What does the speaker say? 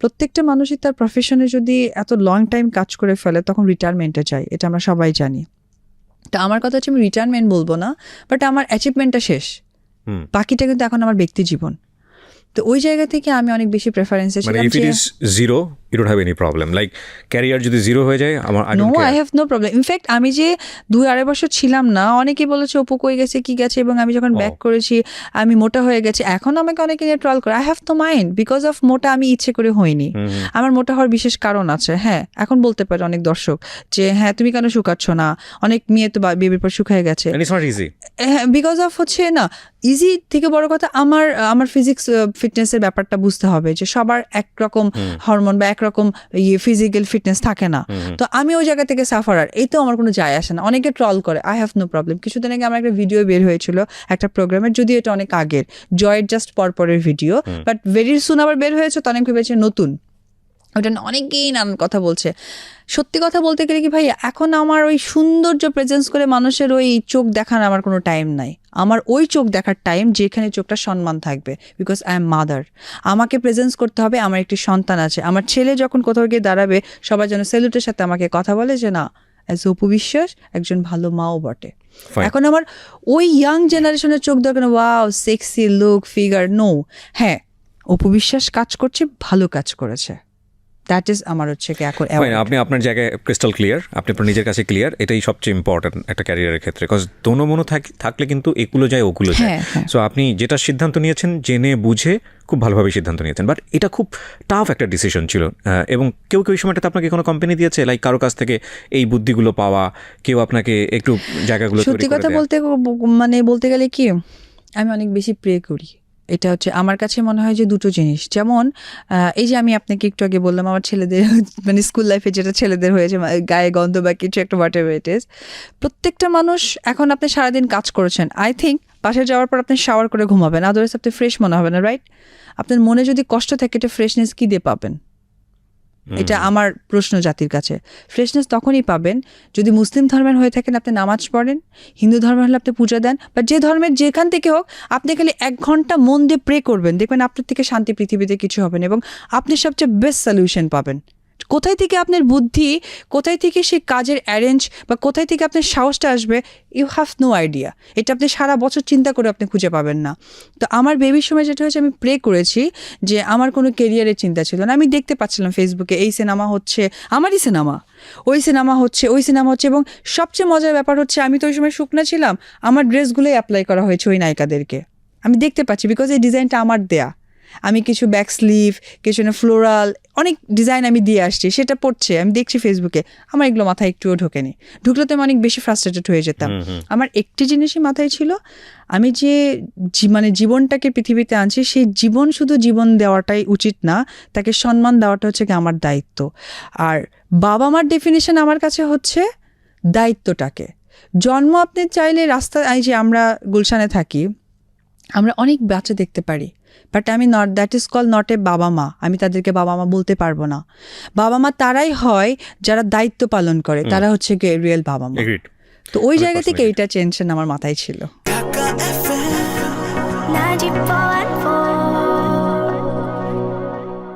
প্রত্যেকটা মানুষই তার প্রফেশনে যদি এত লং টাইম কাজ করে ফেলে তখন রিটায়ারমেন্টে যায়, এটা আমরা সবাই জানি। তো আমার কথা হচ্ছে আমি রিটায়ারমেন্ট বলবো না, বাট আমার অ্যাচিভমেন্টটা শেষ, বাকিটা কিন্তু এখন আমার ব্যক্তি জীবন। তো ওই জায়গা থেকে আমি অনেক বেশি প্রেফারেন্সে ছিলাম। If it is zero you don't have any problem, like career যদি জিরো হয়ে যায় আমার I don't care. I have no problem. In fact আমি যে 2-2.5 বছর ছিলাম না, অনেকেই বলেছে অপু কই গেছে কি গেছে, এবং আমি যখন ব্যাক করেছি আমি মোটা হয়ে গেছি, এখন আমাকে অনেকে নিয়ে ট্রল করে। I have no mind, because of মোটা আমি ইচ্ছে করে হইনি। আমার মোটা হওয়ার বিশেষ কারণ আছে। হ্যাঁ, এখন বলতে পারে অনেক দর্শক যে হ্যাঁ তুমি কেন শুকাচ্ছ না, অনেক মেয়ে তো বেবির পর শুকায় গেছে। বিকজ অফ হচ্ছে না, ইজি থেকে বড় কথা আমার ফিজিক্স ফিটনেসের ব্যাপারটা বুঝতে হবে যে সবার একরকম হরমোন বা একরকম ফিজিক্যাল ফিটনেস থাকে না। তো আমি ওই জায়গা থেকে সাফারার, এই তো আমার কোনো যায় আসে না। অনেকে ট্রল করে, আই হ্যাভ নো প্রবলেম। কিছুদিন আগে আমার একটা ভিডিও বের হয়েছিল একটা প্রোগ্রামের, যদিও এটা অনেক আগের, জয়ের জাস্ট পরপরের ভিডিও, বাট ভেরি সুন আবার বের হয়েছে, তো অনেক ভেবেছে নতুন। ওটা অনেকেই নানান কথা বলছে। সত্যি কথা বলতে গেলে কি ভাই, এখন আমার ওই সৌন্দর্য প্রেজেন্স করে মানুষের ওই চোখ দেখার আমার কোনো টাইম নাই। আমার ওই চোখ দেখার টাইম যেখানে চোখটা সম্মান থাকবে, বিকজ আই এম মাদার। আমাকে প্রেজেন্স করতে হবে, আমার একটি সন্তান আছে। আমার ছেলে যখন কোথাও গিয়ে দাঁড়াবে, সবার যেন স্যালুটের সাথে আমাকে কথা বলে যে না, অ্যাজ অপু বিশ্বাস একজন ভালো মাও বটে। এখন আমার ওই ইয়াং জেনারেশনের চোখ দরকার, wow sexy look figure, no. হ্যাঁ, অপু বিশ্বাস কাজ করছে, ভালো কাজ করেছে, দ্যাট ইজ আমার হচ্ছে কি এখন। আপনি আপনার জায়গায় ক্রিস্টাল ক্লিয়ার, আপনি আপনার নিজের কাছে ক্লিয়ার, এটাই সবচেয়ে ইম্পর্টেন্ট একটা ক্যারিয়ারের ক্ষেত্রে। বিকজ দোনো মনো থাকলে কিন্তু এগুলো যায় ওগুলো যায়। সো আপনি যেটা সিদ্ধান্ত নিয়েছেন জেনে বুঝে খুব ভালোভাবে সিদ্ধান্ত নিয়েছেন, বাট এটা খুব টাফ একটা ডিসিশন ছিল। এবং কেউ কেউ সময়টাতে আপনাকে কোনো কোম্পানি দিয়েছে, লাইক কারো কাছ থেকে এই বুদ্ধিগুলো পাওয়া, কেউ আপনাকে একটু জায়গাগুলো। সত্যি কথা বলতে গেলে কি, আমি অনেক বেশি প্রে করি। এটা হচ্ছে আমার কাছে মনে হয় যে দুটো জিনিস, যেমন এই যে আমি আপনাকে একটু আগে বললাম আমার ছেলেদের স্কুল লাইফে যেটা ছেলেদের হয়েছে, গায়ে গন্ধ বা কিছু একটা হোয়াটএভার ইট ইজ, প্রত্যেকটা মানুষ এখন আপনি সারাদিন কাজ করেছেন, আই থিঙ্ক বাসায় যাওয়ার পর আপনি শাওয়ার করে ঘুমাবেন, আদারওয়াইজ আপনি ফ্রেশ মনে হবে না, রাইট? আপনার মনে যদি কষ্ট থাকে, এটা ফ্রেশনেস কী দিয়ে পাবেন? এটা আমার প্রশ্ন জাতির কাছে। ফ্রেশনেস তখনই পাবেন যদি মুসলিম ধর্মের হয়ে থাকেন, আপনি নামাজ পড়েন, হিন্দু ধর্মের হলে আপনি পূজা দেন, বা যে ধর্মের যেখান থেকে হোক, আপনি খালি 1 ঘন্টা মন দিয়ে প্রে করবেন, দেখবেন আপনার থেকে শান্তি পৃথিবীতে কিছু হবে না, এবং আপনি সবচেয়ে বেস্ট সলিউশন পাবেন। কোথায় থেকে আপনার বুদ্ধি, কোথায় থেকে সেই কাজের অ্যারেঞ্জ, বা কোথায় থেকে আপনার সাহসটা আসবে, ইউ হ্যাভ নো আইডিয়া। এটা আপনি সারা বছর চিন্তা করে আপনি খুঁজে পাবেন না। তো আমার বেবির সময় যেটা হয়েছে, আমি প্রে করেছি যে আমার কোনো কেরিয়ারের চিন্তা ছিল না। আমি দেখতে পাচ্ছিলাম ফেসবুকে এই সিনেমা হচ্ছে, আমারই সিনেমা, ওই সিনেমা হচ্ছে, এবং সবচেয়ে মজার ব্যাপার হচ্ছে আমি তো ওই সময় শুকনা ছিলাম, আমার ড্রেসগুলোই অ্যাপ্লাই করা হয়েছে ওই নায়িকাদেরকে। আমি দেখতে পাচ্ছি, বিকজ এই ডিজাইনটা আমার দেয়া। আমি কিছু ব্যাক স্লিভ, কিছু না ফ্লোরাল, অনেক ডিজাইন আমি দিয়ে আসছি, সেটা পড়ছে, আমি দেখছি ফেসবুকে। আমার এগুলো মাথায় একটুও ঢোকেনি, ঢুকলে তো আমি অনেক বেশি ফ্রাস্ট্রেটেড হয়ে যেতাম। আমার একটি জিনিসই মাথায় ছিল, আমি যে জীবনটাকে পৃথিবীতে আনছি, সেই জীবন শুধু জীবন দেওয়াটাই উচিত না, তাকে সম্মান দেওয়াটা হচ্ছে কি আমার দায়িত্ব। আর বাবা মার ডেফিনেশন আমার কাছে হচ্ছে দায়িত্বটাকে। জন্ম আপনি চাইলে রাস্তা, এই যে আমরা গুলশানে থাকি, আমরা অনেক বাচ্চা দেখতে পারি, বাট আমি that is call not a বাবা মা। আমি তাদেরকে বাবা মা বলতে পারবো না। বাবা মা তারাই হয় যারা দায়িত্ব পালন করে, তারা হচ্ছে রিয়েল বাবা মা। তো ওই জায়গা থেকে এইটা টেনশন আমার মাথায় ছিল।